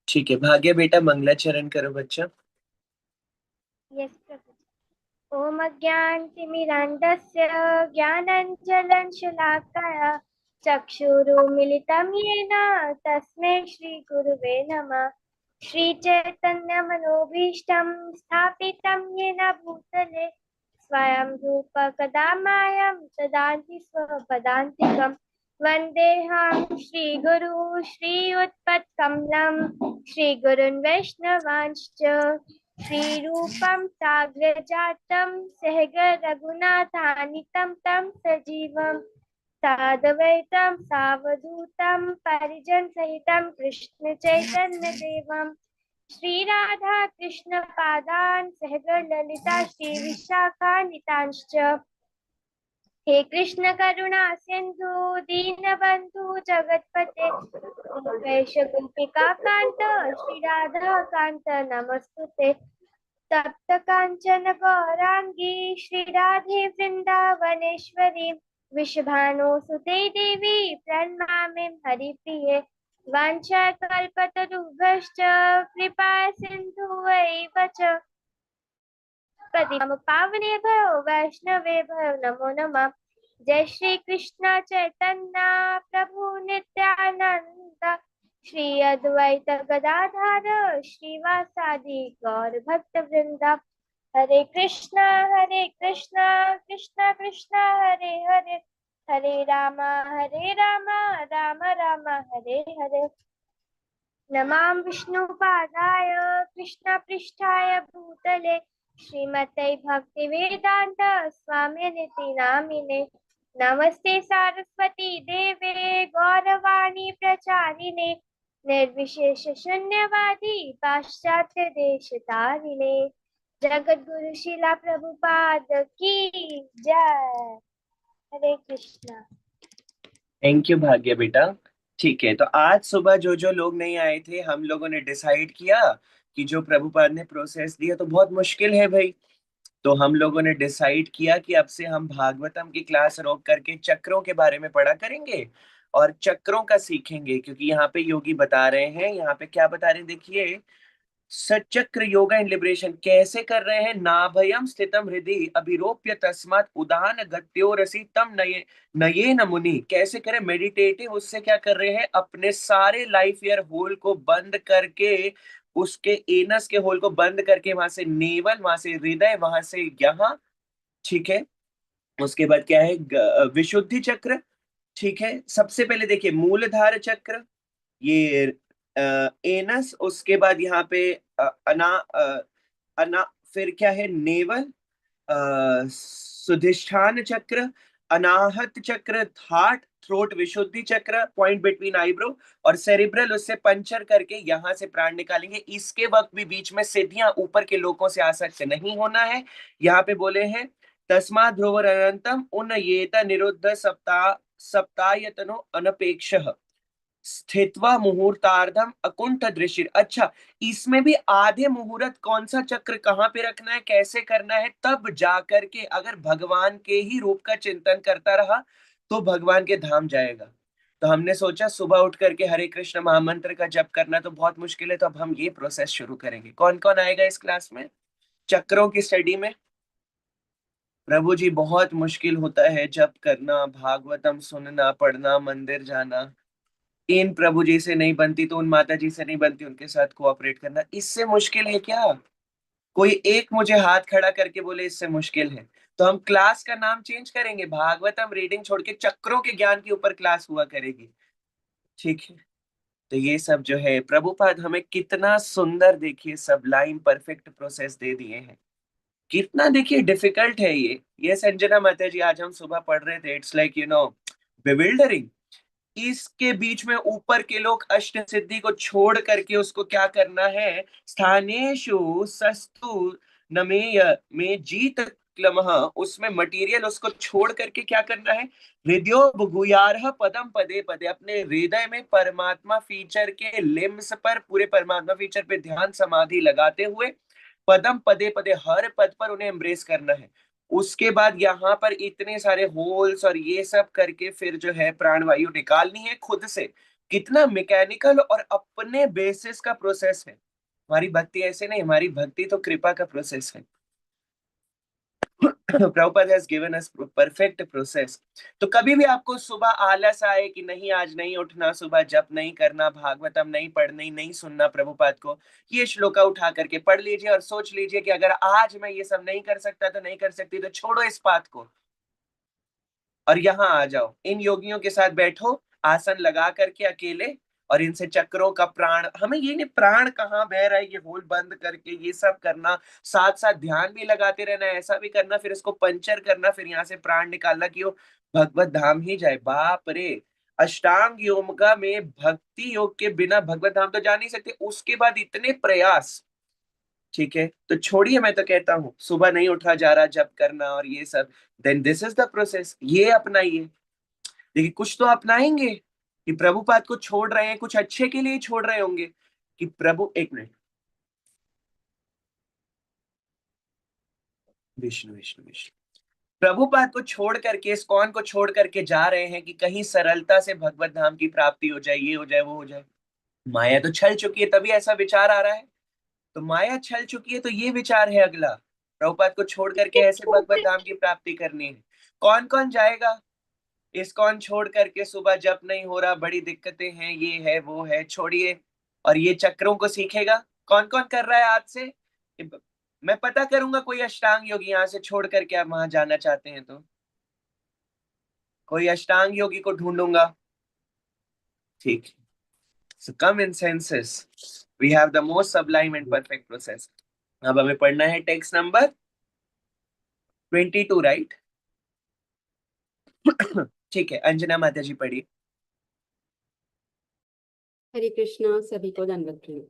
ठीक है, भाग्य बेटा मंगलाचरण करो बच्चा। यस प्रभु। ओम अज्ञानतिमिरान्धस्य ज्ञानाञ्जनं शलाकया चक्षुरुन्मीलितं येन तस्मै श्रीगुरुवे नमः। श्रीचैतन्यमनोभीष्टं स्थापितं येन भूतले स्वयं रूप कदा मायं ददाति स्वपदान्तिकम्। वन्देऽहं श्रीगुरु श्रीयुत्पत्कमलं श्रीगुरुन् वैष्णवांश्च श्रीरूपं साग्रजातं सहगण रघुनाथान्वितं तं सजीवं साद्वैतं सावधूतं परिजनसहितं कृष्णचैतन्यदेवं श्रीराधा कृष्णपादान् सहगण ललिता श्रीविशाखान्वितांश्च। हे कृष्ण करुणा सिंधु दीनबंधु जगतपते गोपेश गोपिका कांत श्री राधा कांत नमस्तुते। तप्त कांचन गौरांगी श्री राधे वृंदावनेश्वरी विश्वभानुसुते देवी प्रणमामि हरिप्रिये। वाञ्छाकल्पतरुभ्यश्च कृपा सिन्धुवैव च पतितं पावनेभ्यो वैष्णवेभ्यो नमो नमः। जय श्री कृष्ण चैतन्य प्रभु नित्यानंद श्री अद्वैत गदाधर श्रीवासादि गौर भक्त वृंदा। हरे कृष्णा कृष्णा कृष्णा हरे हरे हरे राम राम राम हरे हरे। नमां विष्णुपादाय कृष्णपृष्ठाय भूतले श्रीमते भक्तिवेदांत स्वामिनिति नामिने। नमस्ते सारस्वती देवे गौरवाणी प्रचारिणे निर्विशेष शून्यवादी पाश्चात्य देश तारिणे। जगत गुरु शिला प्रभुपाद की जय। हरे कृष्णा। थैंक यू भाग्य बेटा। ठीक है, तो आज सुबह जो जो लोग नहीं आए थे, हम लोगों ने डिसाइड किया कि जो प्रभुपाद ने प्रोसेस दिया तो बहुत मुश्किल है भाई। तो हम लोगों ने डिसाइड किया कि अब से हम भागवतम की क्लास रोक करके चक्रों के बारे में पढ़ा करेंगे और चक्रों का सीखेंगे, क्योंकि यहाँ पे योगी बता रहे हैं, यहाँ पे क्या बता रहे हैं देखिए। सचक्र योगा एंड लिबरेशन कैसे कर रहे हैं। नाभयम स्थितम हृदि अभिरोप्य तस्मात् उदान गत्योरसि तम नये नये न मुनि। कैसे करें मेडिटेटिव, उससे क्या कर रहे हैं, अपने सारे लाइफ ईयर होल को बंद करके, उसके एनस के होल को बंद करके, वहां से नेवल, वहां से हृदय, वहां से यहाँ। ठीक है, उसके बाद क्या है, विशुद्धि चक्र। ठीक है, सबसे पहले देखिए मूलधार चक्र, ये एनस, उसके बाद यहाँ पे अना फिर क्या है, नेवल, सुधिष्ठान चक्र, अनाहत चक्र, थाट थ्रोट, विशुद्धि चक्र पॉइंट बिटवीन आईब्रो, और सेरिब्रल, उससे पंचर करके यहां से प्राण निकालेंगे। इसके वक्त भी बीच में सिद्धियां ऊपर के लोगों से आसक्त नहीं होना है। यहाँ पे बोले हैं तस्मा ध्रुवर अनंतम उन्नयेत निरुद्ध सप्ताह सप्तायतनो अनपेक्ष स्थित्वा मुहूर्तार्धम अकुंठ दृष्टि। अच्छा, इसमें भी आधे मुहूर्त कौन सा चक्र कहाँ पे रखना है, कैसे करना है, तब जा करके अगर भगवान के ही रूप का चिंतन करता रहा तो भगवान के धाम जाएगा। तो हमने सोचा सुबह उठ करके हरे कृष्ण महामंत्र का जप करना तो बहुत मुश्किल है, तो अब हम ये प्रोसेस शुरू करेंगे। कौन कौन आएगा इस क्लास में चक्रों की स्टडी में। प्रभु जी, बहुत मुश्किल होता है जप करना, भागवतम सुनना, पढ़ना, मंदिर जाना। इन प्रभु जी से नहीं बनती तो उन माता जी से नहीं बनती, उनके साथ कोऑपरेट करना इससे मुश्किल है क्या। कोई एक मुझे हाथ खड़ा करके बोले इससे मुश्किल है। तो हम क्लास का नाम चेंज करेंगे, भागवतम रीडिंग छोड़ के चक्रों के ज्ञान के ऊपर क्लास हुआ करेगी। ठीक है, तो ये सब जो है प्रभुपाद हमें कितना सुंदर, देखिए सब लाइन परफेक्ट प्रोसेस दे दिए हैं। कितना देखिए डिफिकल्ट है ये संजना माता जी आज हम सुबह पढ़ रहे थे, इट्स लाइक बिविल्डरिंग। इसके बीच में ऊपर के लोग अष्ट सिद्धि को छोड़ करके उसको क्या करना है, स्थानेषु सस्तु नमेय में जीत क्लमः, उसमें मटेरियल उसको छोड़ करके क्या करना है, हृदयो भूयारः पदम पदे पदे, अपने हृदय में परमात्मा फीचर के लिम्स पर, पूरे परमात्मा फीचर पे ध्यान समाधि लगाते हुए पदम पदे पदे, हर पद पर उन्हें एम्ब्रेस करना है। उसके बाद यहाँ पर इतने सारे होल्स और ये सब करके फिर जो है प्राणवायु निकालनी है खुद से। कितना मैकेनिकल और अपने बेसिस का प्रोसेस है। हमारी भक्ति ऐसे नहीं, हमारी भक्ति तो कृपा का प्रोसेस है। Prabhupada has given us perfect process. तो कभी भी आपको सुबह आलस आए कि नहीं आज नहीं उठना, सुबह जप नहीं करना, भागवतम नहीं पढ़नी, नहीं सुनना प्रभुपाद को, ये श्लोका उठा करके पढ़ लीजिए और सोच लीजिए कि अगर आज मैं ये सब नहीं कर सकता तो नहीं कर सकती, तो छोड़ो इस बात को और यहाँ आ जाओ, इन योगियों के साथ बैठो आसन लगा करके अकेले, और इनसे चक्रों का प्राण, हमें ये नहीं प्राण कहाँ बह रहा है ये होल बंद करके ये सब करना, साथ साथ ध्यान भी लगाते रहना, ऐसा भी करना, फिर इसको पंचर करना, फिर यहाँ से प्राण निकालना कि वो भगवत धाम ही जाए। बाप रे, अष्टांग योग में भक्ति योग के बिना भगवत धाम तो जा नहीं सकते, उसके बाद इतने प्रयास। ठीक है, तो छोड़िए, मैं तो कहता हूँ सुबह नहीं उठा जा रहा जब करना और ये सब, then this is the process, ये अपनाइए। देखिए कुछ तो अपनाएंगे कि प्रभुपाद को छोड़ रहे हैं, कुछ अच्छे के लिए छोड़ रहे होंगे कि प्रभु, एक मिनट, विष्णु विष्णु विष्णु, प्रभुपाद को छोड़ करके, इस्कॉन को छोड़ करके जा रहे हैं कि कहीं सरलता से भगवत धाम की प्राप्ति हो जाए, ये हो जाए, वो हो जाए। माया तो छल चुकी है तभी ऐसा विचार आ रहा है। तो माया छल चुकी है तो ये विचार है अगला, प्रभुपाद को छोड़ करके ऐसे भगवत धाम की प्राप्ति करनी है। कौन कौन जाएगा? इस्कॉन छोड़ करके सुबह जप नहीं हो रहा, बड़ी दिक्कतें हैं, ये है वो है, छोड़िए, और ये चक्रों को सीखेगा। कौन कौन कर रहा है आज से? मैं पता करूंगा कोई अष्टांग योगी यहाँ से छोड़ करके आप वहां जाना चाहते हैं तो कोई अष्टांग योगी को ढूंढूंगा। ठीक, so come in senses, we have the most sublime and perfect process। अब हमें पढ़ना है टेक्स्ट नंबर 22, राइट? ठीक है, अंजना माता जी पढ़िए। हरे कृष्णा, सभी को दंडवत प्रणाम।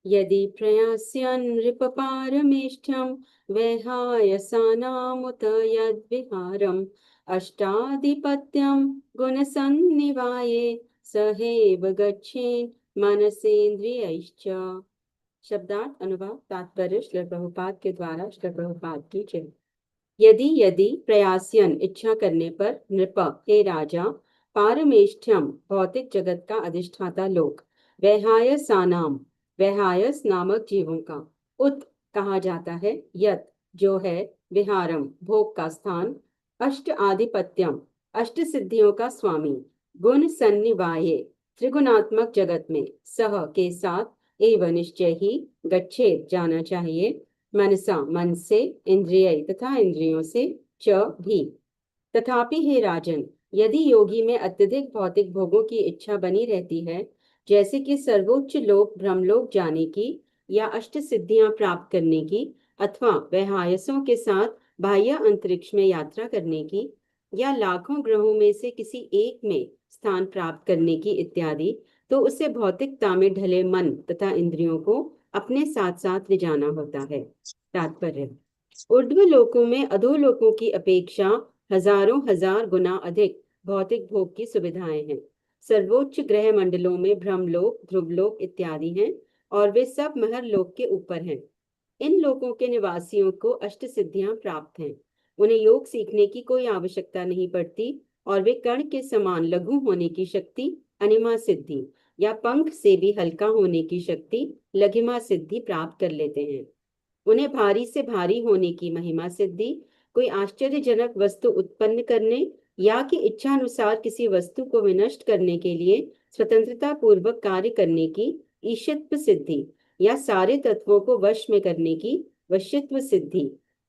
यदि प्रयास्यन् नृपपारमेष्ठ्यं वैहायसानामुत यद्विहारम् अष्टाधिपत्यं गुणसन्निवाये सहेव गच्छेन् मनसेन्द्रियैश्च। शब्दार्थ अनुवाद तात्पर्य श्री प्रभुपाद के द्वारा श्री प्रभुपाद की जय। यदि यदि प्रयास्यन इच्छा करने पर, नृप हे राजा, पारमेष्ठ्यम भौतिक जगत का अधिष्ठाता लोक, वैहायसानाम वैहायस नामक जीवों का, उत कहा जाता है, यत जो है, विहारम भोग का स्थान, अष्ट आधिपत्यम अष्ट सिद्धियों का स्वामी, गुण सन्निवाये त्रिगुणात्मक जगत में, सह के साथ, एवं निश्चय ही, गच्छेत जाना चाहिए, मनसा मन से, इंद्रिय तथा इंद्रियों से, च भी। तथापि हे राजन, यदि योगी में अत्यधिक भौतिक भोगों की इच्छा बनी रहती है, जैसे कि सर्वोच्च लोक ब्रह्मलोक जाने की, या अष्ट सिद्धियां प्राप्त करने की, अथवा वैहायसों के साथ बाह्य अंतरिक्ष में यात्रा करने की, या लाखों ग्रहों में से किसी एक में स्थान प्राप्त करने की इत्यादि, तो उसे भौतिकता में ढले मन तथा इंद्रियों को अपने साथ साथ ले जाना होता है। तात्पर्य, ऊर्ध्व लोकों में अधोलोकों की अपेक्षा हजारों हजार गुना अधिक भौतिक भोग की सुविधाएं हैं। सर्वोच्च ग्रह मंडलों में ब्रह्मलोक, ध्रुवलोक इत्यादि हैं, और वे सब महर लोक के ऊपर हैं। इन लोकों के निवासियों को अष्ट सिद्धियां प्राप्त हैं। उन्हें योग सीखने की कोई आवश्यकता नहीं पड़ती, और वे कण के समान लघु होने की शक्ति, अनिमा सिद्धि, या पंख से भी हल्का होने की शक्ति, लघिमा सिद्धि प्राप्त कर लेते हैं। उन्हें भारी से भारी होने की महिमा सिद्धि, कोई आश्चर्यजनक वस्तु उत्पन्न करने या कि इच्छानुसार किसी वस्तु को विनष्ट करने के लिए स्वतंत्रता पूर्वक कार्य करने की ईशत्व सिद्धि, या सारे तत्वों को वश में करने की वश्यत्व सिद्धि,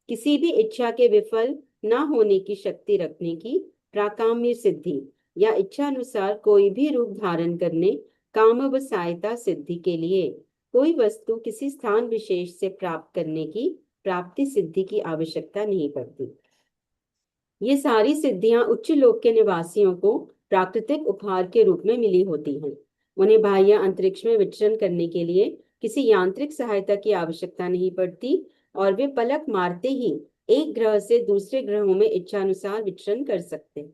किसी भी इच्छा के विफल न होने की शक्ति रखने की प्राकाम्य सिद्धि, या इच्छानुसार कोई भी रूप धारण करने कामवसायता सिद्धि के लिए कोई वस्तु किसी स्थान विशेष से प्राप्त करने की प्राप्ति सिद्धि की आवश्यकता नहीं पड़ती। ये सारी सिद्धियां उच्च लोक के निवासियों को प्राकृतिक उपहार के रूप में मिली होती हैं। उन्हें बाह्य अंतरिक्ष में विचरण करने के लिए किसी यांत्रिक सहायता की आवश्यकता नहीं पड़ती, और वे पलक मारते ही एक ग्रह से दूसरे ग्रहों में इच्छानुसार विचरण कर सकते हैं।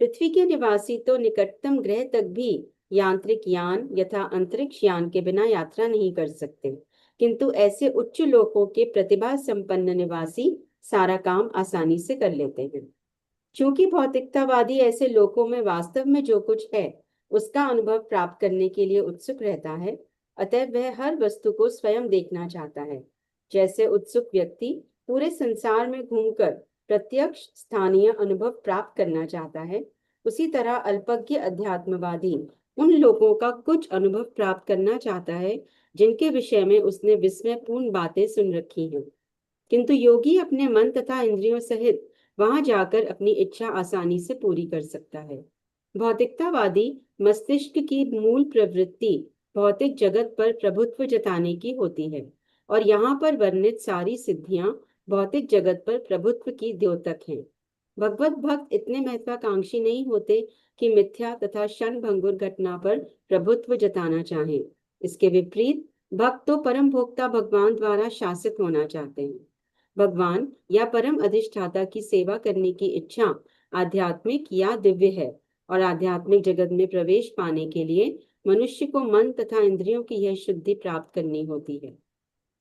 पृथ्वी के निवासी तो निकटतम ग्रह तक भी यांत्रिक यान यथा अंतरिक्ष यान के बिना यात्रा नहीं कर सकते, किंतु ऐसे उच्च लोकों के प्रतिभा संपन्न निवासी सारा काम आसानी से कर लेते हैं। चूंकि भौतिकतावादी ऐसे लोकों में वास्तव में जो कुछ है उसका अनुभव प्राप्त करने के लिए उत्सुक रहता है, अतः वह हर वस्तु को स्वयं देखना चाहता है। जैसे उत्सुक व्यक्ति पूरे संसार में घूमकर प्रत्यक्ष स्थानीय अनुभव प्राप्त करना चाहता है, उसी तरह अल्पज्ञ अध्यात्मवादी उन लोगों का कुछ अनुभव प्राप्त करना चाहता है जिनके विषय में उसने विस्मयपूर्ण बातें सुन रखी हैं। किंतु योगी अपने मन तथा इंद्रियों सहित वहां जाकर अपनी इच्छा आसानी से पूरी कर सकता है। भौतिकतावादी मस्तिष्क की मूल प्रवृत्ति भौतिक जगत पर प्रभुत्व जताने की होती है, और यहाँ पर वर्णित सारी सिद्धियां भौतिक जगत पर प्रभुत्व की द्योतक हैं। भगवत भक्त इतने महत्वाकांक्षी नहीं होते कि मिथ्या तथा क्षणभंगुर घटना पर प्रभुत्व जताना चाहें। इसके विपरीत भक्त तो परम भोक्ता भगवान द्वारा शासित होना चाहते हैं। भगवान या परम अधिष्ठाता की सेवा करने की इच्छा आध्यात्मिक या दिव्य है, और आध्यात्मिक जगत में प्रवेश पाने के लिए मनुष्य को मन तथा इंद्रियों की यह शुद्धि प्राप्त करनी होती है।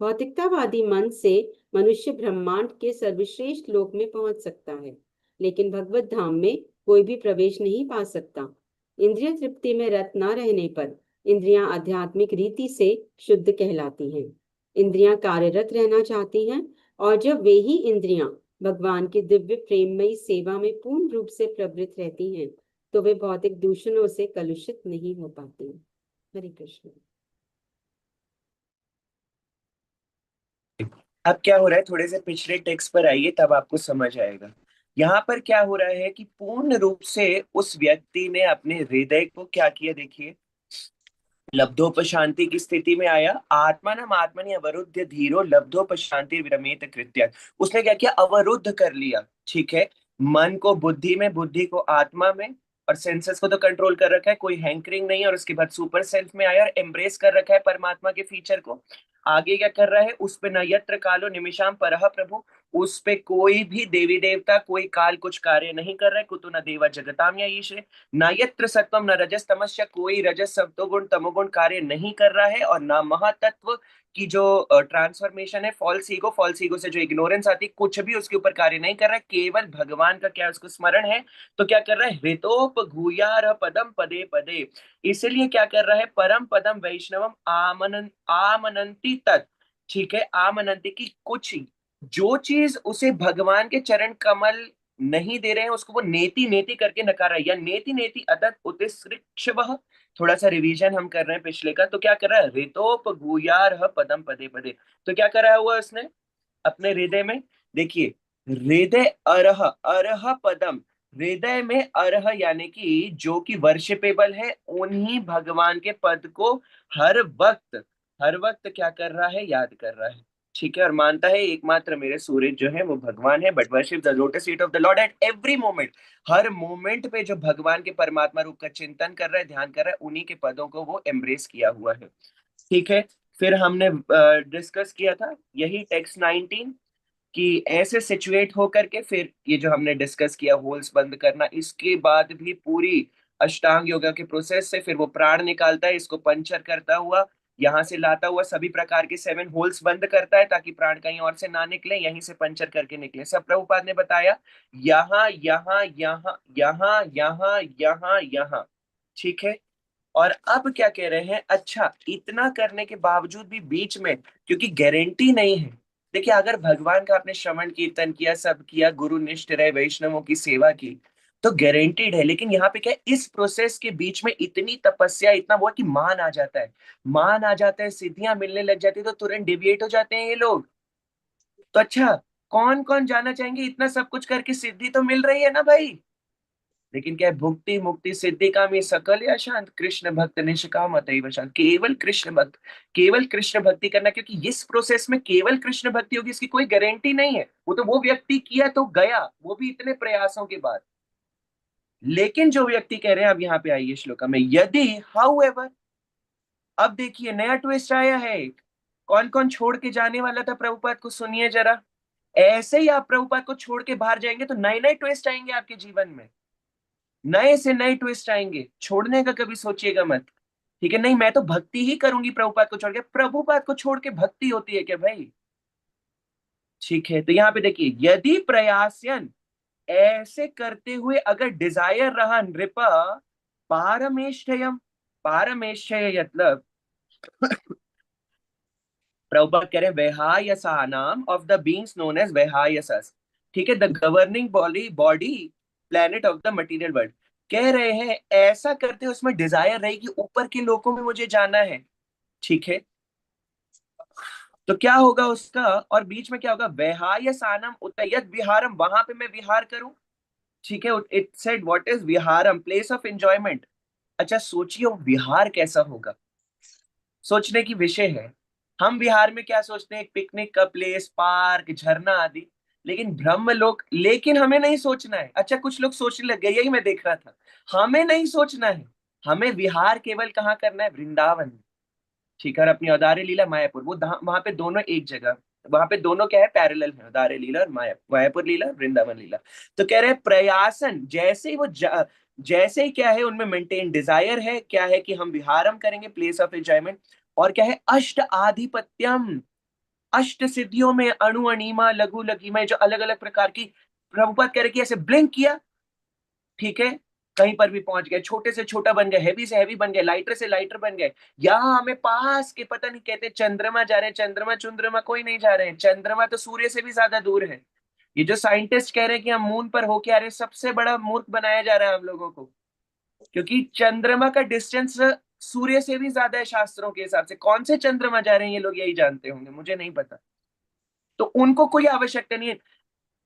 भौतिकतावादी मन से मनुष्य ब्रह्मांड के सर्वश्रेष्ठ लोक में पहुंच सकता है, लेकिन भगवत धाम में कोई भी प्रवेश नहीं पा सकता। इंद्रिय तृप्ति में रत न रहने पर इंद्रियां आध्यात्मिक रीति से शुद्ध कहलाती हैं। इंद्रियां कार्यरत रहना चाहती हैं, और जब वे ही इंद्रियां भगवान की दिव्य प्रेममयी सेवा में पूर्ण रूप से प्रवृत्त रहती हैं, तो वे भौतिक दूषणों से कलुषित नहीं हो पाती। हरे कृष्ण। अब क्या हो रहा है, थोड़े से पिछले टेक्स्ट पर आइए, तब आपको समझ आएगा। यहाँ पर क्या हो रहा है कि पूर्ण रूप से उस व्यक्ति ने अपने हृदय को क्या किया, देखिए, लब्धोपशांति की स्थिति में आया। आत्मानम आत्मनि अवरुद्ध धीरो लब्धोपशांति विरमेत कृत्य। उसने क्या किया, अवरुद्ध कर लिया। ठीक है, मन को बुद्धि में, बुद्धि को आत्मा में, और सेंसेस को तो कंट्रोल कर रखा है, कोई हैंकरिंग नहीं। और उसके बाद सुपर सेल्फ में आया और एम्ब्रेस कर रखा है परमात्मा के फीचर को। आगे क्या कर रहा है, उस पे न यत्र कालो निमिषाम परह प्रभु, उस पे कोई भी देवी देवता, कोई काल कुछ कार्य नहीं कर रहा है। कुतो न देवा जगताम या ईशे न यत्र सत्वम न रजस तमस्य, कोई रजस सत्वगुण तमोगुण कार्य नहीं कर रहा है। और ना महातत्व की जो ट्रांसफॉर्मेशन है, फॉल्स ईगो से जो इग्नोरेंस आती है, कुछ भी उसके ऊपर कार्य नहीं कर रहा है। केवल भगवान का क्या उसको स्मरण है। तो क्या कर रहा है, हृतोप भूयार पदम पदे पदे। इसलिए क्या कर रहा है, परम पदम वैष्णवम आमनंती तत्। ठीक है, आमनंती की कुछ जो चीज उसे भगवान के चरण कमल नहीं दे रहे हैं, उसको वो नेति नेति करके नकार रहा है, या नेति नेति अतत उत्सृक्षवः। थोड़ा सा रिवीजन हम कर रहे हैं पिछले का। तो क्या कर रहा है, ऋतोप भूयार पदम पदे पदे। तो क्या करा हुआ उसने अपने हृदय में, देखिए, हृदय अरह, अरह पदम, हृदय में अरह यानी कि जो कि वर्शिपेबल है, उन्हीं भगवान के पद को हर वक्त, हर वक्त क्या कर रहा है, याद कर रहा है। ठीक है, और मानता है एकमात्र मेरे सूर्य जो है वो भगवान है, but worship the lotus feet of the Lord at every moment. Her moment पे जो भगवान के परमात्मा रूप का चिंतन कर रहा है, ध्यान कर रहा है, उन्हीं के पदों को वो एम्ब्रेस किया हुआ है। ठीक है, फिर हमने डिस्कस किया था यही टेक्स्ट 19 कि ऐसे सिचुएट होकर के, फिर ये जो हमने डिस्कस किया होल्स बंद करना, इसके बाद भी पूरी अष्टांग योगा के प्रोसेस से फिर वो प्राण निकालता है, इसको पंचर करता हुआ यहाँ से लाता हुआ सभी प्रकार के 7 होल्स बंद करता है, ताकि प्राण कहीं और से ना निकले, यहीं से पंचर करके निकले। सब प्रभुपाद ने बताया, यहाँ यहाँ यहाँ यहाँ यहाँ यहाँ यहाँ। ठीक है, और अब क्या कह रहे हैं, अच्छा इतना करने के बावजूद भी बीच में, क्योंकि गारंटी नहीं है। देखिए, अगर भगवान का आपने श्रवण कीर्तन किया, सब किया, गुरु निष्ठ रहे, वैष्णवों की सेवा की, तो गारंटीड है। लेकिन यहाँ पे क्या है, इस प्रोसेस के बीच में इतनी तपस्या, इतना वो है कि मान आ जाता है, मान आ जाता है, सिद्धियां मिलने लग जाती है, तो तुरंत डिविएट हो जाते हैं ये लोग। तो अच्छा, कौन कौन जाना चाहेंगे, इतना सब कुछ करके सिद्धि तो मिल रही है ना भाई। लेकिन क्या है, भुक्ति मुक्ति सिद्धि काम ये सकल या शांत, कृष्ण भक्त निष्काम अतैव शांत। केवल कृष्ण भक्त, केवल कृष्ण भक्ति करना, क्योंकि इस प्रोसेस में केवल कृष्ण भक्ति होगी इसकी कोई गारंटी नहीं है। वो तो वो व्यक्ति किया तो गया, वो भी इतने प्रयासों के बाद। लेकिन जो व्यक्ति कह रहे हैं, अब यहाँ पे आइए श्लोका में, यदि हाउ एवर, अब देखिए नया ट्विस्ट आया है। कौन कौन छोड़ के जाने वाला था प्रभुपाद को, सुनिए जरा। ऐसे ही आप प्रभुपाद को छोड़ के बाहर जाएंगे तो नए नए ट्विस्ट आएंगे आपके जीवन में, नए से नए ट्विस्ट आएंगे। छोड़ने का कभी सोचिएगा मत। ठीक है, नहीं मैं तो भक्ति ही करूंगी प्रभुपाद को छोड़ के। प्रभुपाद को छोड़ के भक्ति होती है क्या भाई। ठीक है, तो यहाँ पे देखिए, यदि प्रयासयन, ऐसे करते हुए अगर डिजायर रहा नृपा, पारमेष्ठयम, पारमेष्ठय मतलब प्रभुपाद कह रहे हैं वैहायसा नाम of the beings known as वैहायसस, ठीक है, the governing body body planet of the material world. कह रहे हैं ऐसा करते उसमें डिजायर रही कि ऊपर के लोकों में मुझे जाना है, ठीक है, तो क्या होगा उसका, और बीच में क्या होगा, वैहायसानम उतयत विहारम, वहां पे मैं विहार करूं, ठीक है। इट सेड व्हाट इज विहारम, प्लेस ऑफ एंजॉयमेंट। अच्छा सोचिए वो विहार कैसा होगा, सोचने की विषय है। हम बिहार में क्या सोचते हैं, एक पिकनिक का प्लेस, पार्क, झरना आदि, लेकिन ब्रह्म लोक, लेकिन हमें नहीं सोचना है। अच्छा कुछ लोग सोचने लग गए, यही मैं देख रहा था, हमें नहीं सोचना है, हमें विहार केवल कहाँ करना है, वृंदावन में, ठीक है। और अपनी औदार्य लीला मायापुर, वो वहां पे दोनों एक जगह, वहां पे दोनों क्या है, पैरेलल है, औदार्य लीला और मायापुर लीला, वृंदावन लीला। तो कह रहे हैं प्रयासन, जैसे ही वो जैसे ही क्या है उनमें मेंटेन डिजायर है, क्या है कि हम विहारम करेंगे, प्लेस ऑफ एंजॉयमेंट, और क्या है अष्ट आधिपत्यम, अष्ट सिद्धियों में अणु अणिमा लघु लघिमा, जो अलग अलग प्रकार की, प्रभुपाद कह रहे कि ऐसे ब्लिंक किया, ठीक है, कहीं पर भी पहुंच गए, छोटे से छोटा बन गए, हैवी से हैवी बन गए, लाइटर से लाइटर बन गए। यहाँ हमें पास के पता नहीं कहते चंद्रमा जा रहे हैं, चंद्रमा चंद्रमा कोई नहीं जा रहे हैं, चंद्रमा तो सूर्य से भी ज्यादा दूर है। ये जो साइंटिस्ट कह रहे हैं कि हम मून पर होके आ रहे हैं, सबसे बड़ा मूर्ख बनाया जा रहा है हम लोगों को, क्योंकि चंद्रमा का डिस्टेंस सूर्य से भी ज्यादा है शास्त्रों के हिसाब से। कौन से चंद्रमा जा रहे हैं ये लोग यही जानते होंगे, मुझे नहीं पता। तो उनको कोई आवश्यकता नहीं है,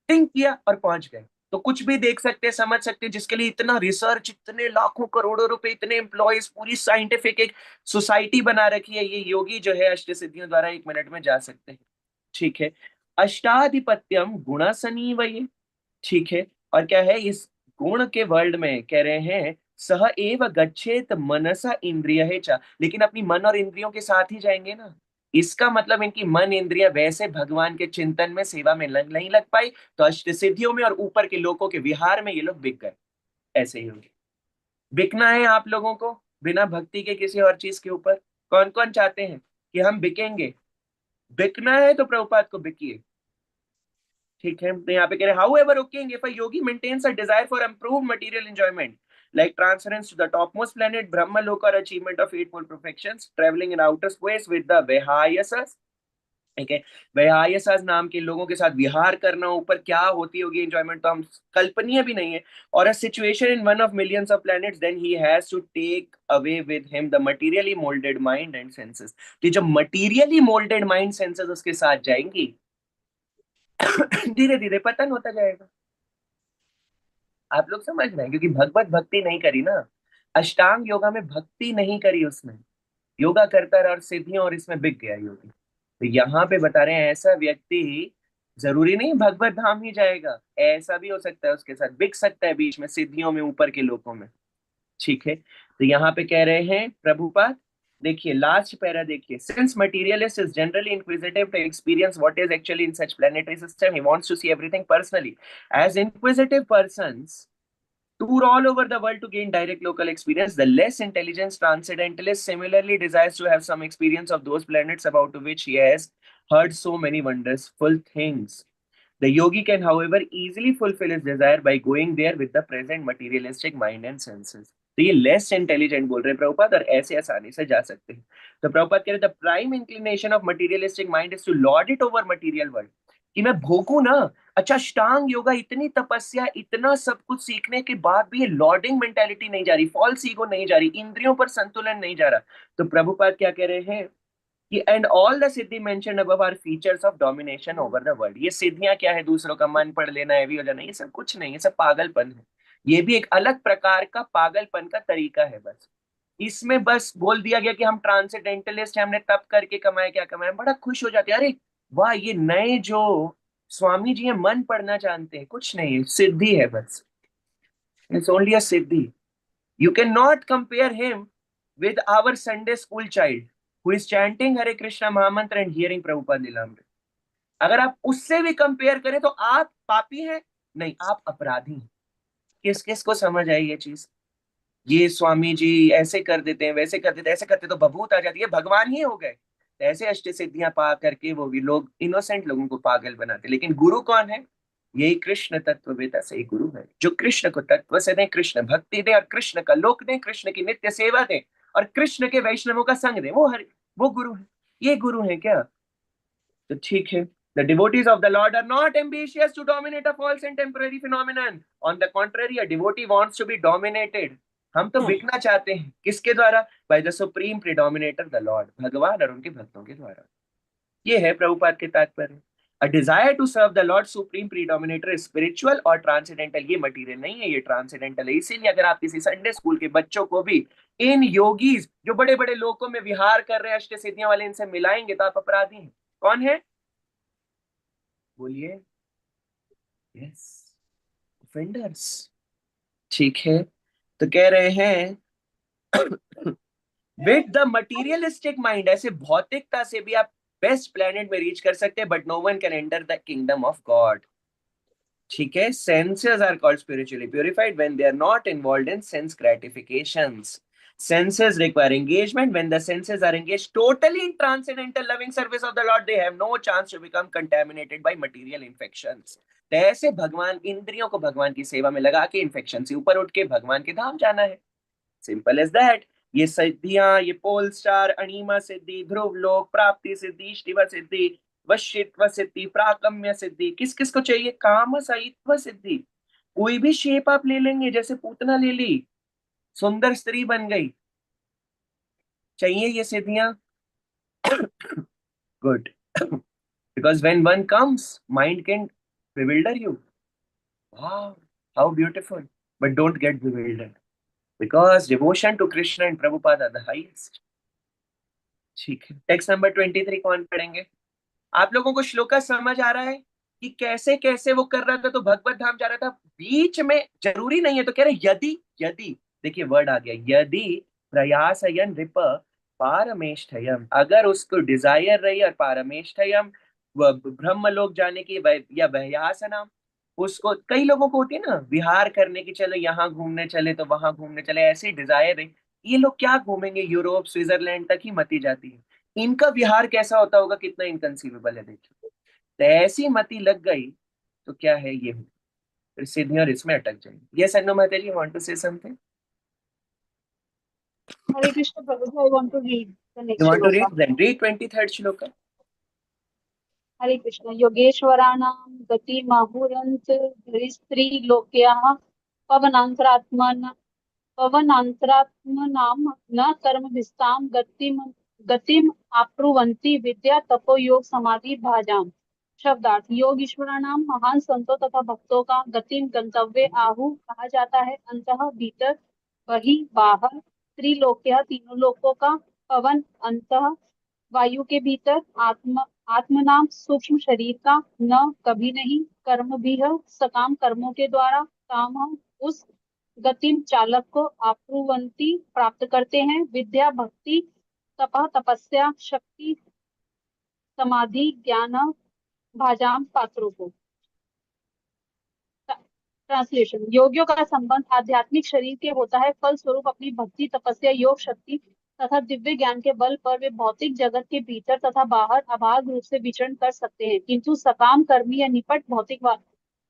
टिंक किया और पहुंच गए। तो कुछ भी देख सकते हैं, समझ सकते हैं, जिसके लिए इतना रिसर्च, इतने लाखों करोड़ों रुपए, इतने एम्प्लॉयज, पूरी साइंटिफिक एक सोसाइटी बना रखी है, ये योगी जो है अष्ट सिद्धियों द्वारा 1 मिनट में जा सकते हैं, ठीक है। अष्टाधिपत्यम गुणासनीवये, ठीक है, और क्या है इस गुण के वर्ल्ड में कह रहे हैं सह एव गच्छेत मनसा इंद्रिय च, लेकिन अपनी मन और इंद्रियों के साथ ही जाएंगे ना। इसका मतलब इनकी मन इंद्रिया वैसे भगवान के चिंतन में, सेवा में नहीं लग पाई, तो अष्ट सिद्धियों में और ऊपर के लोकों के विहार में ये लोग बिक गए। ऐसे ही होंगे, बिकना है आप लोगों को बिना भक्ति के किसी और चीज के ऊपर। कौन कौन चाहते हैं कि हम बिकेंगे, बिकना है तो प्रभुपाद को बिकिए, ठीक है। तो यहाँ पे कह रहे हैं however okay, if a yogi maintains a desire for improve material enjoyment like transference to the topmost planet brahma loka or achievement of eightfold perfections, traveling in outer space with the vihayasas, ठीक है, वैहायसास नाम के लोगों के साथ विहार करना, ऊपर क्या होती होगी एंजॉयमेंट तो हम कल्पनीय भी नहीं है। और a situation in one of millions of planets, then he has to take away with him the materially moulded mind and senses. तो जब मटेरियली मोल्डेड माइंड सेंसेस उसके साथ जाएंगी, धीरे धीरे पतन होता जाएगा। आप लोग समझ रहे हैं, क्योंकि भगवत भक्ति नहीं करी ना, अष्टांग योगा में भक्ति नहीं करी उसने, योगा करता रहा और सिद्धियों और इसमें बिक गया योगी। तो यहाँ पे बता रहे हैं ऐसा व्यक्ति जरूरी नहीं भगवत धाम ही जाएगा, ऐसा भी हो सकता है उसके साथ बिक सकता है बीच में सिद्धियों में, ऊपर के लोकों में, ठीक है। तो यहाँ पे कह रहे हैं प्रभुपाद, देखिए लास्ट पैरा देखिए, since materialist is generally inquisitive to experience what is actually in such planetary system, he wants to see everything personally, as inquisitive persons tour all over the world to gain direct local experience. The less intelligent transcendentalist similarly desires to have some experience of those planets about which he has heard so many wonderful things. The yogi can, however, easily fulfill his desire by going there with the present materialistic mind and senses. तो ये less intelligent बोल रहे हैं प्रभुपाद, और ऐसे आसानी से जा सकते हैं। तो प्रभुपाद कह रहे the prime inclination of materialistic mind is to lord it over material world, कि मैं भोगू ना। अच्छा अष्टांग योगा, इतनी तपस्या, इतना सब कुछ सीखने के बाद भी ये लॉर्डिंग मेंटालिटी नहीं जा रही, फॉल्स ईगो नहीं जा रही, इंद्रियों पर संतुलन नहीं जा रहा। तो प्रभुपाद क्या कह रहे हैं कि and all the siddhi mentioned above are features of domination over the world. ये सिद्धियां क्या है, दूसरों का मन पढ़ लेना, हैवी हो जाना, ये सब कुछ नहीं, ये सब पागलपन है। ये भी एक अलग प्रकार का पागलपन का तरीका है। बस इसमें बस बोल दिया गया कि हम ट्रांसेंडेंटलिस्ट हैं, हमने तप करके कमाया, क्या कमाया, बड़ा खुश हो जाते हैं, अरे वाह ये नए जो स्वामी जी हैं मन पढ़ना जानते हैं, कुछ नहीं है, सिद्धि है बस, इट्स ओनली अ सिद्धि। You can not compare him with our Sunday school child who is chanting Hare Krishna mahamantra and hearing Prabhupada Lilamrita. अगर आप उससे भी कंपेयर करें तो आप पापी हैं, नहीं आप अपराधी हैं। किस किस को समझ आई ये चीज, ये स्वामी जी ऐसे कर देते हैं, वैसे कर देते हैं, ऐसे करते तो बभूत आ जाती है, भगवान ही हो गए। तो ऐसे अष्ट सिद्धियां पा करके वो भी लोग इनोसेंट लोगों को पागल बनाते, लेकिन गुरु कौन है, यही कृष्ण तत्ववेता से गुरु है, जो कृष्ण को तत्व से दे, कृष्ण भक्ति दे और कृष्ण का लोक दे, कृष्ण की नित्य सेवा दे और कृष्ण के वैष्णवों का संग दे, वो गुरु है। ये गुरु है क्या? तो ठीक है, the devotees of the Lord are not ambitious to dominate a false and temporary phenomenon. On the contrary, a devotee wants to be dominated. हम तो बिकना चाहते हैं, किसके द्वारा? By the supreme predominator, the Lord, भगवान और उनके भक्तों के द्वारा। ये है प्रभुपाद के तात्पर्य। A desire to serve the Lord supreme predominator is spiritual और transcendental। ये मटीरियल नहीं है, ये ट्रांसेंडेंटल है। इसीलिए अगर आप किसी संडे स्कूल के बच्चों को भी इन योगीज जो बड़े बड़े लोकों में विहार कर रहे हैं अष्ट सिद्धियां वाले, इनसे मिलाएंगे तो आप अपराधी हैं। कौन है? बोलिए। Yes, offenders. ठीक है, तो कह रहे हैं विद द मटीरियलिस्टिक माइंड, ऐसे भौतिकता से भी आप बेस्ट प्लेनेट में रीच कर सकते हैं, but no one can enter the kingdom of God. ठीक है, senses are called spiritually purified when they are not involved in sense gratifications. Senses require engagement. When the senses are engaged totally in transcendental loving service of the Lord, they have no chance to become contaminated by material infections. तो ऐसे भगवान, इंद्रियों को भगवान की सेवा में लगा के इन्फेक्शन से ऊपर उठ के भगवान के धाम जाना है। Simple as that. ये सिद्धियां, ये पोल स्टार, अणिमा सिद्धि, ध्रुव लोक, प्राप्ति सिद्धि, शिव सिद्धि, वशित्व सिद्धि, प्राकम्य सिद्धि, किस किस को चाहिए? काम सहित्व सिद्धि। कोई भी शेप आप ले लेंगे, जैसे पूतना ले ली, सुंदर स्त्री बन गई, चाहिए ये सिद्धियां? Good. Because when one comes, mind can bewilder you. Wow, how beautiful. But don't get bewildered. Because devotion to Krishna and Prabhupada are the highest. ठीक है, टेक्स्ट नंबर 23 कौन पढ़ेंगे? आप लोगों को श्लोका समझ आ रहा है कि कैसे कैसे वो कर रहा था, तो भगवत धाम जा रहा था, बीच में जरूरी नहीं है, तो कह रहे यदि, यदि, देखिए वर्ड आ गया, यदि प्रयासयन रिप पारमेष्ठयम, अगर उसको डिजायर रही और पारमेष्ठयम ब्रह्म लोक जाने की या वह्यासना, उसको, कई लोगों को होती है ना विहार करने की, चलो यहाँ घूमने चले तो वहां घूमने चले, ऐसी डिजायर है। ये लोग क्या घूमेंगे, यूरोप स्विट्जरलैंड तक ही मती जाती है। इनका विहार कैसा होता होगा, कितना इनकंसीवेबल है देखिए। तो ऐसी मति लग गई तो क्या है, ये फिर सिद्धि और इसमें अटक जाएंगे। Yes Annu Mata ji, want to say something? Hare Krishna Prabhuji, I want to read the you next want to read? shloka. Then read 23rd shloka. Hare Krishna. Yogeshwaranam gati mahurant dhristrī lokyah पवनांतरात्मनाम न कर्म विस्ताम गतिम आप्नुवन्ति विद्या तपो योग समाधि भाजाम। शब्दार्थ, योग ईश्वरानाम महान संतों तथा भक्तों का गतिम गंतव्य आहु कहा जाता है। अंतः भीतर, वही बाहर, त्रिलोक्य तीनों लोकों का, पवन अंतः वायु के भीतर, आत्मनाम सूक्ष्म शरीर का, न कभी नहीं, कर्म भी है सकाम कर्मों के द्वारा, काम उस गतिम चालक को आप्नुवंती प्राप्त करते हैं, विद्या भक्ति तपः तपस्या शक्ति समाधि ज्ञान भाजाम पात्रों को। ट्रांसलेशन, योगियों का संबंध आध्यात्मिक शरीर के होता है, फल स्वरूप अपनी भक्ति तपस्या योग शक्ति तथा दिव्य ज्ञान के बल पर वे भौतिक जगत के भीतर तथा बाहर अभाग रूप से विचरण कर सकते हैं, किंतु सकाम कर्मी या निपट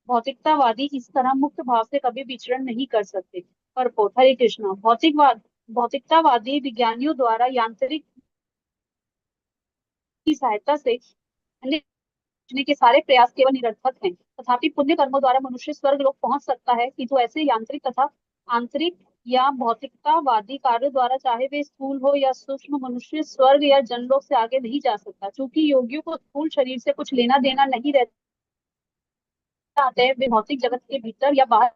भौतिकतावादी इस तरह मुक्त भाव से कभी विचरण नहीं कर सकते। परपोर्ट, हरे कृष्णा। भौतिकतावादी विज्ञानियों द्वारा यांत्रिक की सहायता से बचने के सारे प्रयास केवल निरर्थक हैं। तथापि पुण्य कर्मों द्वारा मनुष्य स्वर्ग लोक पहुंच सकता है, किंतु ऐसे यांत्रिक तथा आंतरिक या भौतिकतावादी कार्यों द्वारा, चाहे वे स्थूल हो या सूक्ष्म, मनुष्य स्वर्ग या जनलोक से आगे नहीं जा सकता। चूंकि योगियों को स्थूल शरीर से कुछ लेना देना नहीं रहता, वे भौतिक जगत के भीतर या बाहर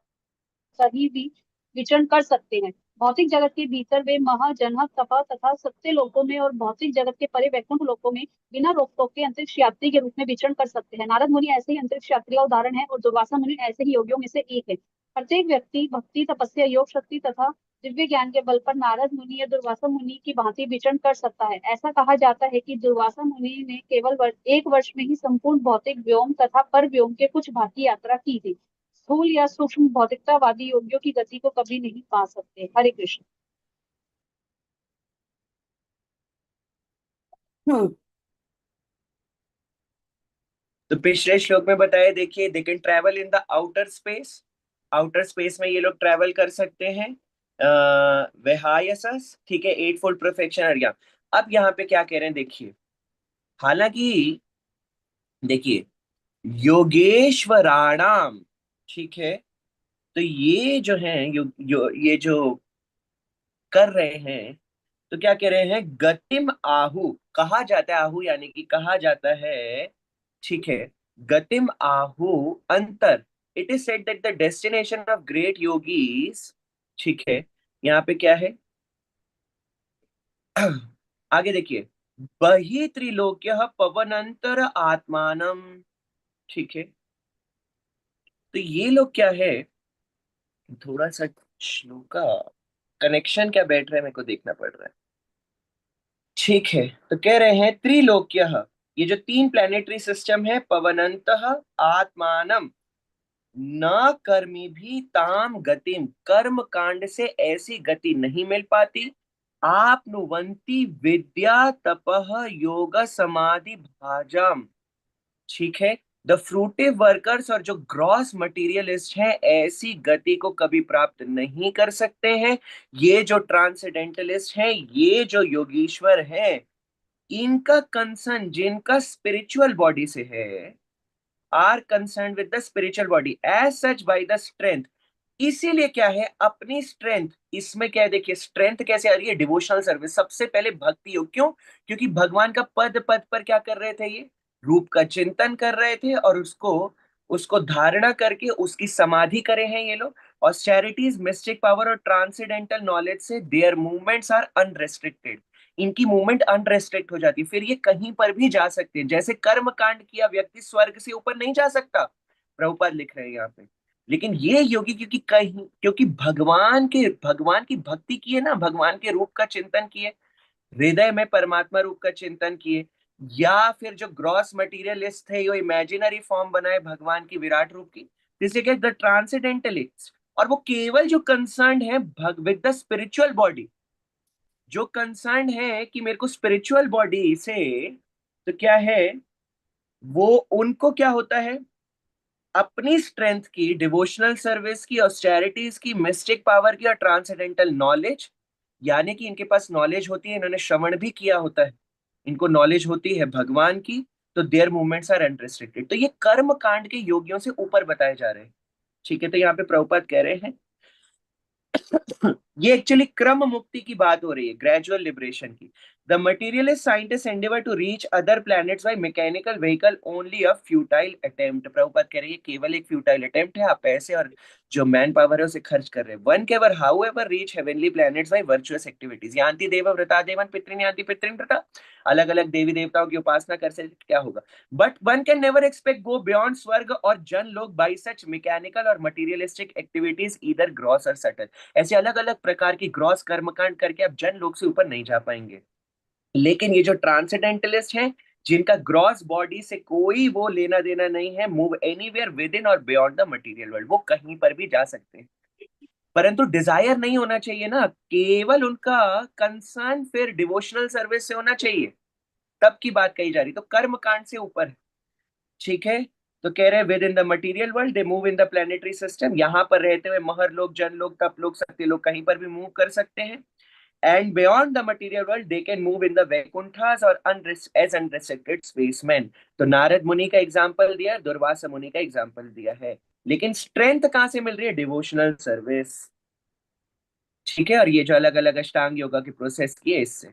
कहीं भी विचरण कर सकते हैं। भौतिक जगत के भीतर वे महा जनक तपा तथा सत्य लोकों में और भौतिक जगत के परे वैकुंठ लोकों में बिना रोक टोक के अंतरिक्ष यात्री के रूप में विचरण कर सकते हैं। नारद मुनि ऐसे ही अंतरिक्ष यात्री का उदाहरण है और दुर्वासा मुनि ऐसे ही योगियों में से एक है। प्रत्येक व्यक्ति भक्ति तपस्या योग शक्ति तथा दिव्य ज्ञान के बल पर नारद मुनि या दुर्वासा मुनि की भांति विचरण कर सकता है। ऐसा कहा जाता है कि दुर्वासा मुनि ने केवल एक वर्ष में ही संपूर्ण भौतिक व्योम तथा पर व्योम के कुछ भाग की यात्रा की थी। स्थूल या सूक्ष्म भौतिकतावादी योगियों की गति को कभी नहीं पा सकते। हरे कृष्ण। तो पिछले श्लोक में बताया, देखिए, they can travel in the outer space, outer space में ये लोग ट्रेवल कर सकते हैं। विहायसस, ठीक है, एट फोल्ड परफेक्शन अर्या। अब यहाँ पे क्या कह रहे हैं देखिए, हालांकि देखिए, योगेश्वराणाम, ठीक है, तो ये जो है ये जो कर रहे हैं, तो क्या कह रहे हैं, गतिम आहु, कहा जाता है, आहु यानी कि कहा जाता है, ठीक है, गतिम आहु अंतर। It is said that the destination of great yogis, ठीक है, यहाँ पे क्या है, आगे देखिए, बहि त्रिलोक्य पवनंतर आत्मानम, ठीक है, तो ये लोग क्या है, थोड़ा सा श्लोक का कनेक्शन क्या बैठ रहा है, मेरे को देखना पड़ रहा है। ठीक है, तो कह रहे हैं त्रिलोक्य, ये जो तीन प्लेनेटरी सिस्टम है, पवनंतः आत्मानम न कर्मी भी ताम गतिम, कर्म कांड से ऐसी गति नहीं मिल पाती, आपनुवंती विद्या तपह योग समाधि भाजम, ठीक है, द फ्रूटिव वर्कर्स और जो ग्रॉस मटेरियलिस्ट हैं ऐसी गति को कभी प्राप्त नहीं कर सकते हैं। ये जो ट्रांसेंडेंटलिस्ट हैं, ये जो योगीश्वर हैं, इनका कंसर्न जिनका स्पिरिचुअल बॉडी से है, are concern with the spiritual body as such by the strength. इसीलिए क्या है, अपनी स्ट्रेंथ, इसमें क्या है देखिए, स्ट्रेंथ कैसे आ रही है, डिवोशनल सर्विस, सबसे पहले भक्ति योग, क्यों, क्योंकि भगवान का पद पद पर क्या कर रहे थे, ये रूप का चिंतन कर रहे थे, और उसको उसको धारणा करके उसकी समाधि करे हैं ये लोग। और चैरिटीज, मिस्टिक पावर और ट्रांसेंडेंटल नॉलेज से देयर मूवमेंट्स आर अनरेस्ट्रिक्टेड, इनकी मूवमेंट अनरेस्ट्रिक्ट हो जाती है, फिर ये कहीं पर भी जा सकते हैं। जैसे कर्म कांड किया व्यक्ति स्वर्ग से ऊपर नहीं जा सकता, प्रभुपाद लिख रहे हैं यहाँ पे, लेकिन ये योगी क्योंकि भगवान की भक्ति की है ना, भगवान के रूप का चिंतन किए, हृदय में परमात्मा रूप का चिंतन किए, या फिर जो ग्रॉस मटेरियलिस्ट थे, यो इमेजिनरी फॉर्म बनाए भगवान की विराट रूप की, जिसे कहते द ट्रांसेंडेंटलिस्ट, और वो केवल जो कंसर्न है विद द स्पिरिचुअल बॉडी, जो कंसर्न है कि मेरे को स्पिरिचुअल बॉडी से, तो क्या है, वो उनको क्या होता है, अपनी स्ट्रेंथ की, डिवोशनल सर्विस की, ऑस्टेरिटीज की, मिस्टिक पावर की और ट्रांसेंडेंटल नॉलेज, यानी कि इनके पास नॉलेज होती है, इन्होंने श्रवण भी किया होता है, इनको नॉलेज होती है भगवान की, तो देयर मूवमेंट्स आर अनरिस्ट्रिक्टेड। तो ये कर्म कांड के योगियों से ऊपर बताए जा रहे हैं, ठीक है। तो यहाँ पे प्रभुपाद कह रहे हैं ये एक्चुअली क्रम मुक्ति की बात हो रही है, ग्रेजुअल लिबरेशन की। The materialist scientist endeavour to reach other planets by mechanical vehicle only a futile attempt. Prabhupada कह रही है केवल एक फ्यूटाइल अटेम्प्ट है, आप पैसे और जो मैन पावर है उसे खर्च कर रहे हैं। One can however reach heavenly planets by virtuous activities, यान्ति देव व्रता देवन पितृन यान्ति पितृन व्रता, अलग अलग देवी देवताओं की उपासना कर सकते, क्या होगा, but one can never expect go beyond स्वर्ग और जन लोग बाय सच मैकेनिकल और materialistic activities either gross or subtle. ऐसे अलग अलग प्रकार की ग्रॉस कर्मकांड करके आप जन लोग से ऊपर नहीं जा पाएंगे। लेकिन ये जो ट्रांसेंडेंटलिस्ट हैं, जिनका ग्रॉस बॉडी से कोई वो लेना देना नहीं है, मूव एनीवेयर विद इन और बियॉन्ड द मटेरियल वर्ल्ड, वो कहीं पर भी जा सकते हैं, परंतु डिजायर नहीं होना चाहिए ना, केवल उनका कंसर्न फिर डिवोशनल सर्विस से होना चाहिए, तब की बात कही जा रही। तो कर्म कांड से ऊपर है, ठीक है। तो कह रहे हैं with in the material world they move in the planetary system, यहां पर रहते हुए महर लोग, जन लोग, तप लोग, सत्य लोग कहीं पर भी मूव कर सकते हैं। And beyond the material world they can move in the Vaikunthas or as unrestricted spaceman. तो नारद मुनि का एग्जांपल दिया, दुर्वासा मुनि का एग्जांपल दिया है, लेकिन स्ट्रेंथ कहां से मिल रही है, डिवोशनल सर्विस, ठीक है। और ये जो अलग अलग अष्टांग योगा की प्रोसेस की है, इससे,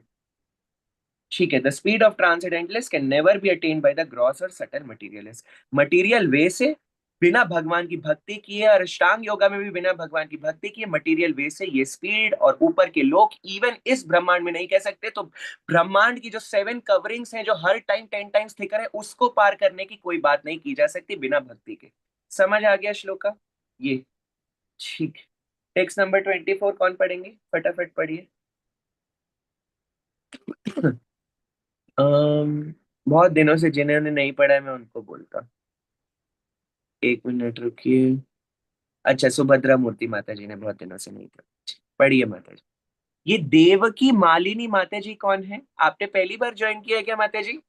ठीक है। The speed of transcendentalist can never be attained by the gross or subtle materialist. Material way से बिना भगवान की भक्ति किए, और अष्टांग योगा में भी बिना भगवान की भक्ति किए, मटेरियल वे से ये स्पीड और ऊपर के लोग इवन इस ब्रह्मांड में नहीं कह सकते। तो ब्रह्मांड की जो 7 कवरिंग्स हैं, जो हर टाइम 10 टाइम्स थिकर है, उसको पार करने की कोई बात नहीं की जा सकती बिना भक्ति के। समझ आ गया श्लोक का ये, ठीक। टेक्स्ट नंबर 24 कौन पढ़ेंगे, फटाफट पढ़िए। बहुत दिनों से जिन्होंने नहीं पढ़ा है मैं उनको बोलता, एक मिनट रुकिए। अच्छा, सुभद्रा मूर्ति माता जी ने बहुत दिनों से नहीं पढ़ा, पढ़िए माता जी। ये देवकी मालिनी माता जी कौन है, आपने पहली बार ज्वाइन किया है क्या माता जी?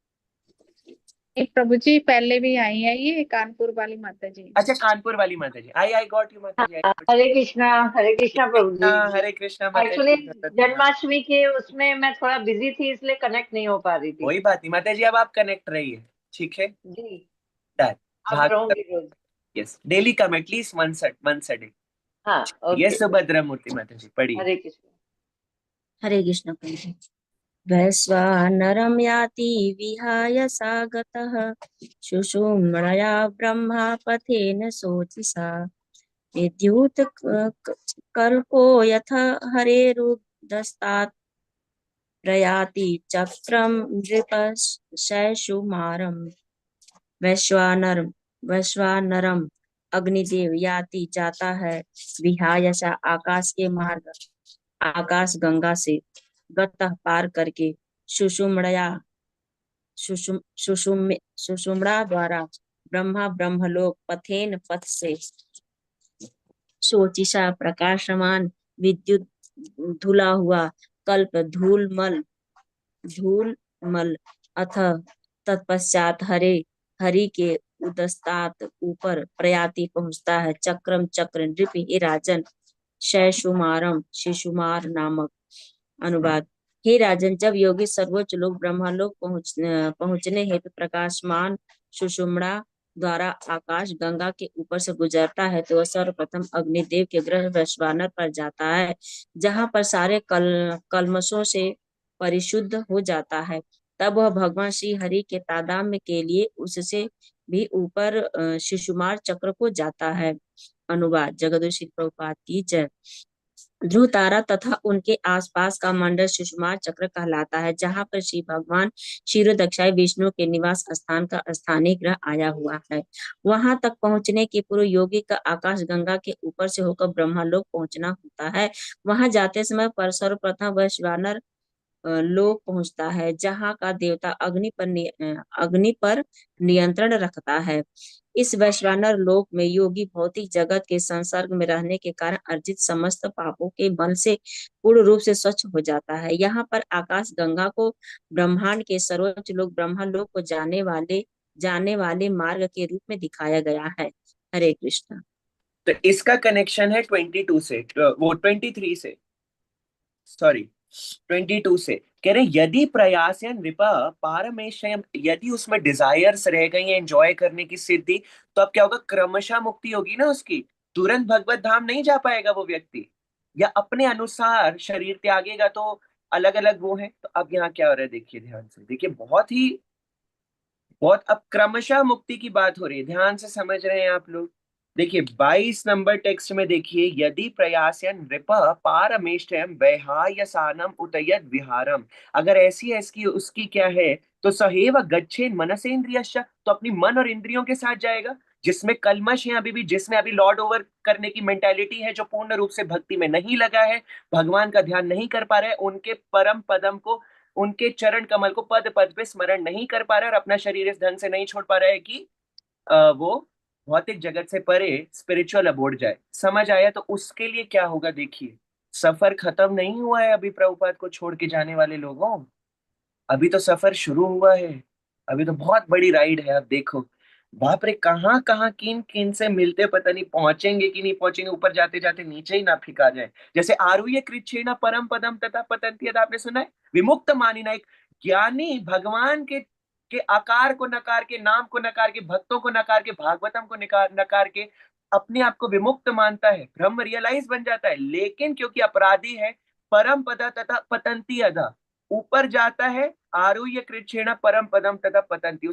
एक प्रभु जी पहले भी आई है, ये कानपुर वाली माता जी। अच्छा, कानपुर वाली माता जी, आई गॉट यू माता जी, हरे कृष्णा प्रभु जी। हरे कृष्णा माता एक्चुअली जी, धन्यवाद, धन्यवाद। जन्माष्टमी के उसमें मैं थोड़ा बिजी थी, इसलिए कनेक्ट नहीं हो पा रही थी। कोई बात नहीं माता जी, अब आप कनेक्ट रहिए, ठीक है, जी, डन। अब भाग, रहूंगी रोज। Yes, daily come at least once a day। हाँ, ये ओके। सुभद्रा मूर्ति माता जी पढ़िए। हरे कृष्ण। हरे कृष्ण प्रभु जी। वैश्वानरं याति विहाय सा गतः शुशुम्रया ब्रह्मापथेन शोचिषा विद्युत कर्को यथ हरेरुदस्तात् प्रयाति चक्रम नृपशैशुमारं वैश्वानरम अग्निदेव याति जाता है विहाय सा आकाश के मार्ग, आकाश गंगा से, गतः पार करके, सुषुम्णया सुषुम्ना द्वारा, ब्रह्मा ब्रह्मलोक, पथेन पथ से, शोचिषा प्रकाशमान, विद्युत धुला हुआ, कल्प धूलमल अथ तत्पश्चात हरि के उदस्तात ऊपर, प्रयाति पहुंचता है, चक्रम चक्र, नृप हे राजन, शैशुमारम शिशुमार नामक। अनुवाद। हे राजन, जब योगी सर्वोच्च लोक ब्रह्मलोक पहुंचने हेतु प्रकाशमान सुषुम्ना द्वारा आकाश गंगा के ऊपर से गुजरता है तो वह सर्वप्रथम अग्निदेव के ग्रह वैश्वानर पर जाता है, जहाँ पर सारे कल्मशों से परिशुद्ध हो जाता है। तब वह भगवान श्री हरि के तादाम्य के लिए उससे भी ऊपर शिशुमार चक्र को जाता है। अनुवाद। जगदगुरु श्री प्रभुपाद की जय। ध्रुव तारा तथा उनके आसपास का मंडल सुषुमार चक्र कहलाता है, जहाँ पर श्री भगवान क्षीरोदक्षाय विष्णु के निवास स्थान का स्थानीय ग्रह आया हुआ है। वहां तक पहुंचने के पूर्व योगी का आकाश गंगा के ऊपर से होकर ब्रह्मलोक पहुंचना होता है। वहां जाते समय पर सर्वप्रथम वैश्वानर लोक पहुंचता है, जहाँ का देवता अग्नि पर नियंत्रण रखता है। इस वैश्वानर लोक में योगी भौतिक जगत के संसर्ग में रहने के कारण अर्जित समस्त पापों के बल से पूर्ण रूप से स्वच्छ हो जाता है। यहाँ पर आकाश गंगा को ब्रह्मांड के सर्वोच्च लोक ब्रह्मलोक को जाने वाले मार्ग के रूप में दिखाया गया है। हरे कृष्ण। तो इसका कनेक्शन है 22 से, वो 23 से, सॉरी 22 से। कह रहे यदि प्रयास या नृप पारमेश्यम, यदि उसमें डिजायर्स रह गई हैं एंजॉय करने की सिद्धि, तो अब क्या होगा, क्रमशः मुक्ति होगी ना उसकी, तुरंत भगवत धाम नहीं जा पाएगा वो व्यक्ति, या अपने अनुसार शरीर त्यागेगा तो अलग अलग वो है। तो अब यहाँ क्या हो रहा है देखिए, ध्यान से देखिए, बहुत अब क्रमशः मुक्ति की बात हो रही है, ध्यान से समझ रहे हैं आप लोग। देखिए 22 नंबर टेक्स्ट में देखिए, यदि प्रयासयन नृप पारमेष्टयम वैहायसानम उतयद विहारम, अगर ऐसी है इसकी उसकी क्या है, तो सहेव गच्छेन मनसेन्द्रियश्च, तो अपनी मन और इंद्रियों के साथ जाएगा, जिसमें कलमश है अभी भी, जिसमें अभी लॉर्ड ओवर करने की मेंटालिटी है, जो पूर्ण रूप से भक्ति में नहीं लगा है, भगवान का ध्यान नहीं कर पा रहा है, उनके परम पदम को, उनके चरण कमल को पद पद पे स्मरण नहीं कर पा रहा है, और अपना शरीर इस ढंग से नहीं छोड़ पा रहा है कि वो भौतिक जगत से परे स्पिरिचुअल अबोर्ड जाए। समझ आया? तो उसके लिए क्या होगा देखिए, सफर खत्म नहीं हुआ है अभी प्रभुपाद को छोड़ के जाने वाले लोगों, अभी तो सफर शुरू हुआ है, अभी तो बहुत बड़ी राइड है। अब देखो बाप रे, कहाँ कहाँ किन किन से मिलते, पता नहीं पहुंचेंगे कि नहीं पहुंचेंगे, ऊपर जाते जाते नीचे ही ना फिका जाए। जैसे आरुह्य कृच्छेन परम पदम तथा पतंती, आपने सुना है, विमुक्त मानिना, एक ज्ञानी भगवान के आकार को नकार के, नाम को नकार के, भक्तों को नकार के, भागवतम को नकार के अपने आप को विमुक्त मानता है, ब्रह्म रियलाइज बन जाता है, लेकिन क्योंकि अपराधी है, परम पदा तथा पतंती अधा, ऊपर जाता है, आरुह्य कृच्छेन परम पदम तथा पतंती,